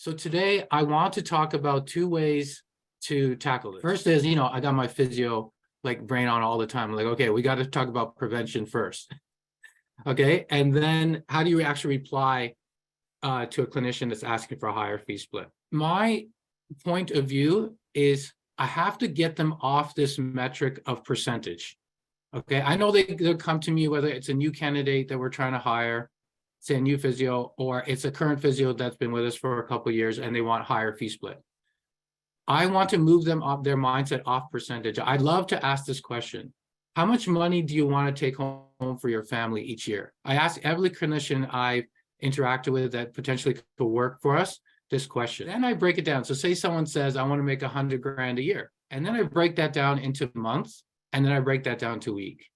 So today I want to talk about two ways to tackle this. First is, I got my physio brain on all the time. Like, okay, we got to talk about prevention first. Okay. And then how do you actually reply to a clinician that's asking for a higher fee split? My point of view is I have to get them off this metric of percentage. Okay. I know they'll come to me, whether it's a new candidate that we're trying to hire, say a new physio, or it's a current physio that's been with us for a couple of years and they want higher fee split. I want to move them off their mindset off percentage. I'd love to ask this question. How much money do you want to take home for your family each year? I ask every clinician I've interacted with that potentially could work for us this question. Then I break it down. So say someone says, I want to make 100 grand a year. And then I break that down into months. And then I break that down to week.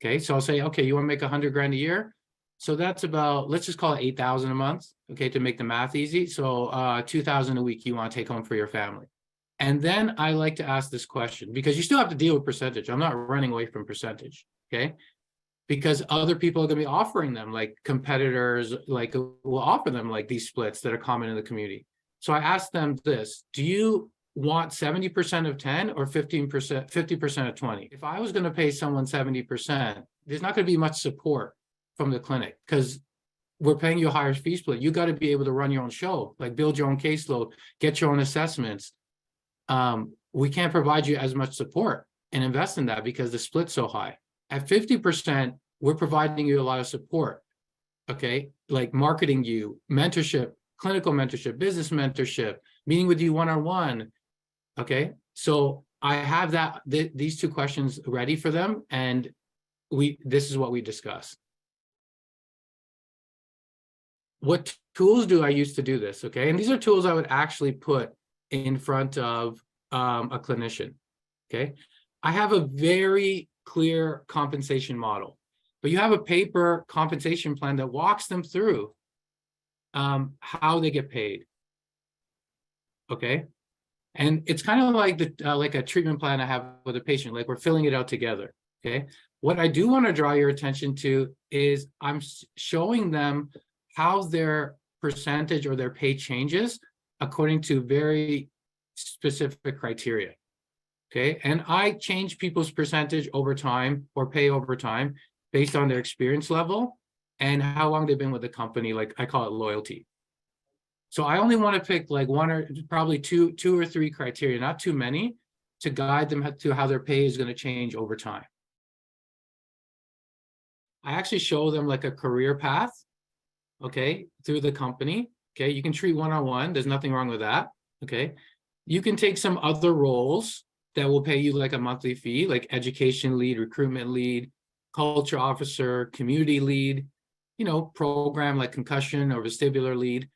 Okay. So I'll say, okay, you want to make 100 grand a year? So that's about, let's just call it 8,000 a month. Okay. To make the math easy. So 2,000 a week you want to take home for your family. And then I like to ask this question because you still have to deal with percentage. I'm not running away from percentage. Okay. Because other people are going to be offering them, like competitors, will offer them these splits that are common in the community. So I asked them this: do you want 70% of 10 or 15%, 50% of 20? If I was going to pay someone 70%, there's not going to be much support from the clinic because we're paying you a higher fee split. You got to be able to run your own show, build your own caseload, get your own assessments. We can't provide you as much support and invest in that because the split's so high. At 50%, we're providing you a lot of support, okay? Like marketing you, mentorship, clinical mentorship, business mentorship, meeting with you one-on-one, okay? So I have these two questions ready for them, and this is what we discuss. What tools do I use to do this, okay? And these are tools I would actually put in front of a clinician, okay? I have a very clear compensation model, but you have a paper compensation plan that walks them through how they get paid, okay? And it's kind of like like a treatment plan I have with a patient, like we're filling it out together, okay? What I do want to draw your attention to is I'm showing them how their percentage or their pay changes according to very specific criteria. Okay, and I change people's percentage over time or pay over time based on their experience level and how long they've been with the company. Like I call it loyalty. So I only want to pick one or probably two or three criteria, not too many, to guide them to how their pay is going to change over time. I actually show them a career path, okay, through the company. Okay, you can treat one-on-one. There's nothing wrong with that. Okay, you can take some other roles that will pay you a monthly fee, like education lead, recruitment lead, culture officer, community lead, program like concussion or vestibular lead.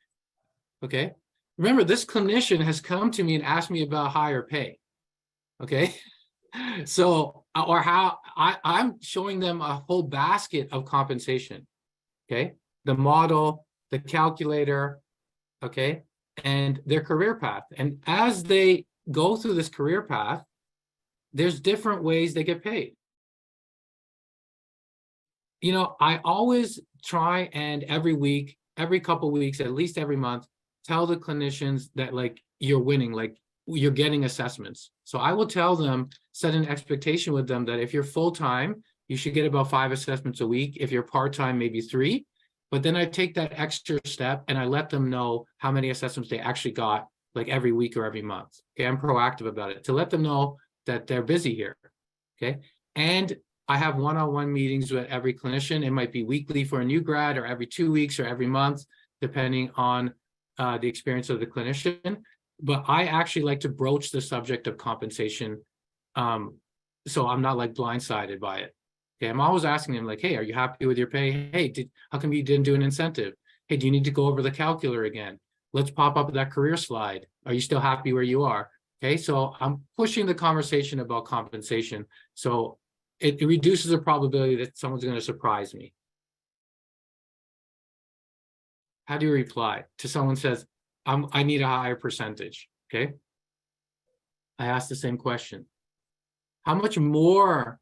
Okay. Remember, this clinician has come to me and asked me about higher pay. Okay. So, or how I'm showing them a whole basket of compensation. Okay. The model, the calculator, okay, and their career path. And as they go through this career path, there's different ways they get paid. I always try and every week, every couple of weeks, at least every month, tell the clinicians that you're winning, you're getting assessments. So I will tell them, set an expectation with them that if you're full-time, you should get about 5 assessments a week. If you're part-time, maybe 3. But then I take that extra step and I let them know how many assessments they actually got every week or every month. Okay, I'm proactive about it to let them know that they're busy here. Okay, and I have one-on-one meetings with every clinician. It might be weekly for a new grad or every 2 weeks or every month, depending on the experience of the clinician. But I actually like to broach the subject of compensation, so I'm not blindsided by it. Okay, I'm always asking them hey, are you happy with your pay? Hey, how come you didn't do an incentive? Hey, do you need to go over the calculator again? Let's pop up that career slide. Are you still happy where you are? Okay, so I'm pushing the conversation about compensation. So it reduces the probability that someone's going to surprise me. How do you reply to someone says, I need a higher percentage? Okay, I ask the same question. How much more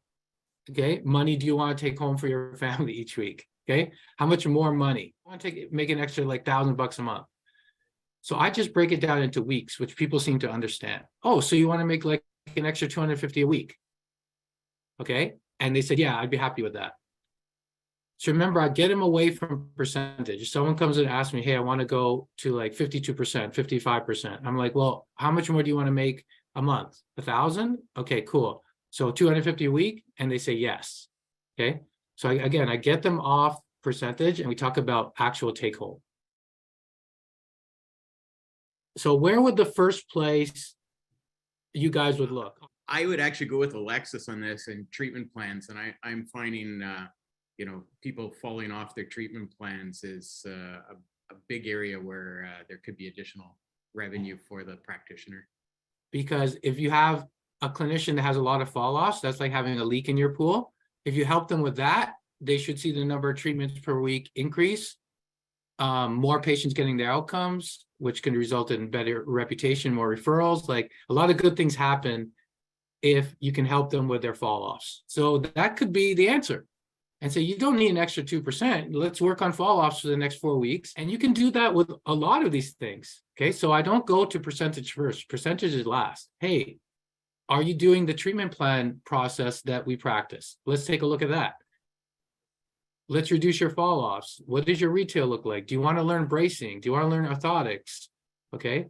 money do you want to take home for your family each week? Okay, how much more money? I want to make an extra $1,000 a month. So I just break it down into weeks, which people seem to understand. Oh, so you want to make like an extra 250 a week? Okay. And they said, yeah, I'd be happy with that. So remember, I get them away from percentage. If someone comes and asks me, hey, I want to go to like 52%, 55%. I'm like, well, how much more do you want to make a month? 1,000? Okay, cool. So 250 a week? And they say yes. Okay. So again, I get them off percentage and we talk about actual take home. So where would the first place you guys would look? I would actually go with Alexis on this and treatment plans. And I'm finding, people falling off their treatment plans is a big area where there could be additional revenue for the practitioner. Because if you have a clinician that has a lot of fall offs, that's like having a leak in your pool. If you help them with that, they should see the number of treatments per week increase. More patients getting their outcomes, which can result in better reputation, more referrals. Like a lot of good things happen if you can help them with their fall offs. So that could be the answer. And so you don't need an extra 2%. Let's work on fall offs for the next 4 weeks. And you can do that with a lot of these things. Okay. So I don't go to percentage first. Percentage is last. Hey, are you doing the treatment plan process that we practice? Let's take a look at that. Let's reduce your fall offs. What does your retail look like? Do you want to learn bracing? Do you want to learn orthotics? Okay.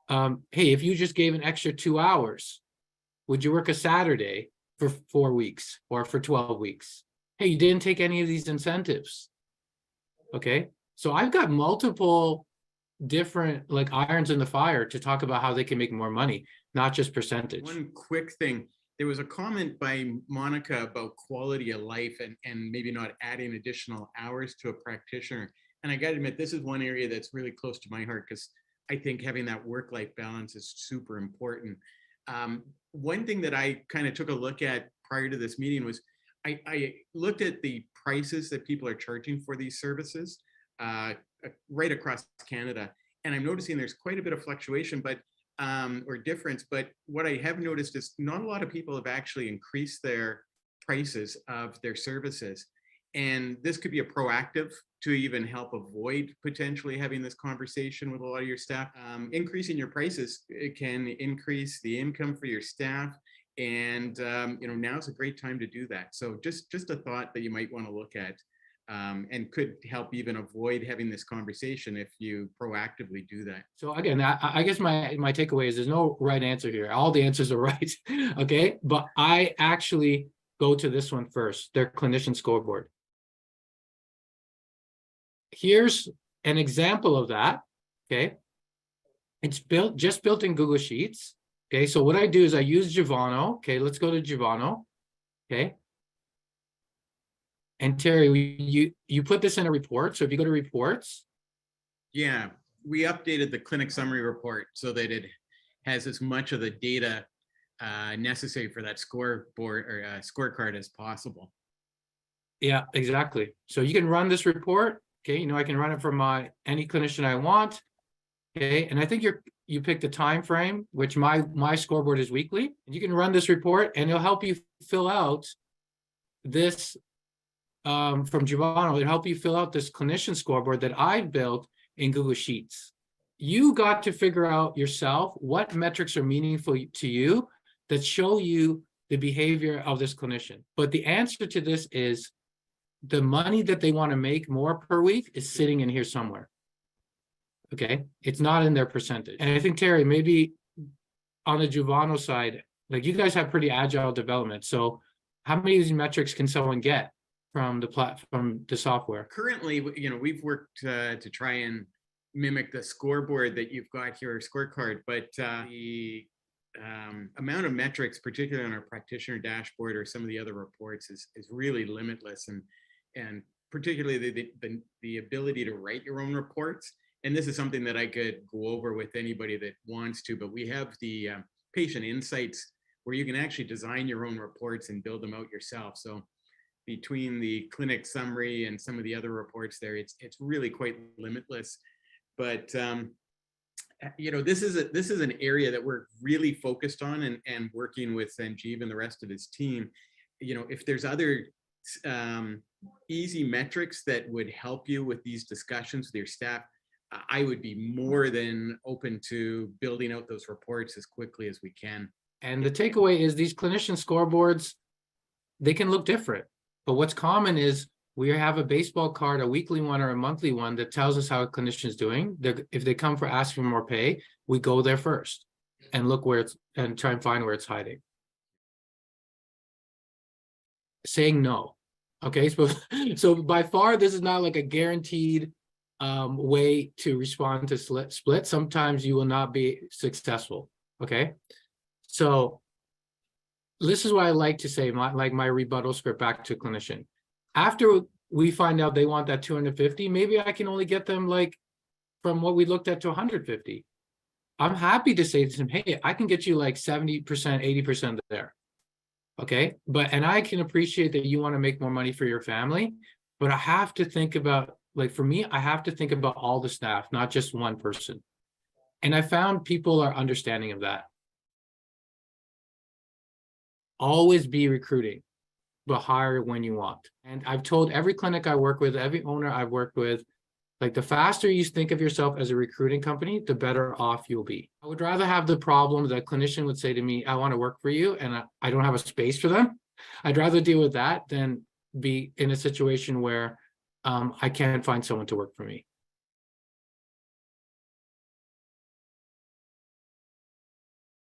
Hey, if you just gave an extra 2 hours, would you work a Saturday for 4 weeks or for 12 weeks? Hey, you didn't take any of these incentives. Okay. So I've got multiple different like irons in the fire to talk about how they can make more money, not just percentage. One quick thing. There was a comment by Monica about quality of life and maybe not adding additional hours to a practitioner. And I got to admit, this is one area that's really close to my heart because I think having that work-life balance is super important. One thing that I kind of took a look at prior to this meeting was I looked at the prices that people are charging for these services right across Canada. And I'm noticing there's quite a bit of fluctuation, or difference. But what I have noticed is not a lot of people have actually increased their prices of their services. And this could be a proactive to even help avoid potentially having this conversation with a lot of your staff. Increasing your prices, it can increase the income for your staff. And now's a great time to do that. So just a thought that you might want to look at, and could help even avoid having this conversation if you proactively do that. So again, I guess my takeaway is there's no right answer here. All the answers are right. Okay. But I actually go to this one first, their clinician scoreboard. Here's an example of that. Okay. It's just built in Google Sheets. Okay. So what I do is I use Givano. Okay. Let's go to Givano. Okay. And Terry, you put this in a report. So if you go to reports. Yeah, we updated the clinic summary report so that it has as much of the data necessary for that scoreboard or scorecard as possible. Yeah, exactly. So you can run this report. Okay, I can run it from any clinician I want. Okay, and I think you picked a time frame, which my scoreboard is weekly. You can run this report, and it'll help you fill out this from Givano. It'll help you fill out this clinician scoreboard that I've built in Google Sheets. You got to figure out yourself what metrics are meaningful to you that show you the behavior of this clinician. But the answer to this is the money that they want to make more per week is sitting in here somewhere. Okay, it's not in their percentage. And I think, Terry, maybe on the Givano side, like you guys have pretty agile development. So how many of these metrics can someone get from the software? Currently, we've worked to try and mimic the scoreboard that you've got here, scorecard, but the amount of metrics, particularly on our practitioner dashboard or some of the other reports, is really limitless, and particularly the ability to write your own reports. And this is something that I could go over with anybody that wants to, but we have the patient insights where you can actually design your own reports and build them out yourself. So between the clinic summary and some of the other reports there, it's really quite limitless. But this is an area that we're really focused on and working with Sanjeev and the rest of his team. If there's other easy metrics that would help you with these discussions with your staff, I would be more than open to building out those reports as quickly as we can. And the takeaway is these clinician scoreboards, they can look different. But what's common is we have a baseball card, a weekly one or a monthly one that tells us how a clinician's doing. If they come for asking for more pay, we go there first and look where it's, and try and find where it's hiding. Saying no. Okay, so by far, this is not like a guaranteed way to respond to split. Sometimes you will not be successful. Okay, so this is what I like to say, my rebuttal script back to clinician. After we find out they want that 250, maybe I can only get them like from what we looked at to 150. I'm happy to say to them, hey, I can get you like 70%, 80% there. Okay, and I can appreciate that you want to make more money for your family, but I have to think about, like for me, I have to think about all the staff, not just one person. And I found people are understanding of that. Always be recruiting, but hire when you want. And I've told every clinic I work with, every owner I've worked with, like the faster you think of yourself as a recruiting company, the better off you'll be. I would rather have the problem that a clinician would say to me, I want to work for you, and I don't have a space for them. I'd rather deal with that than be in a situation where I can't find someone to work for me.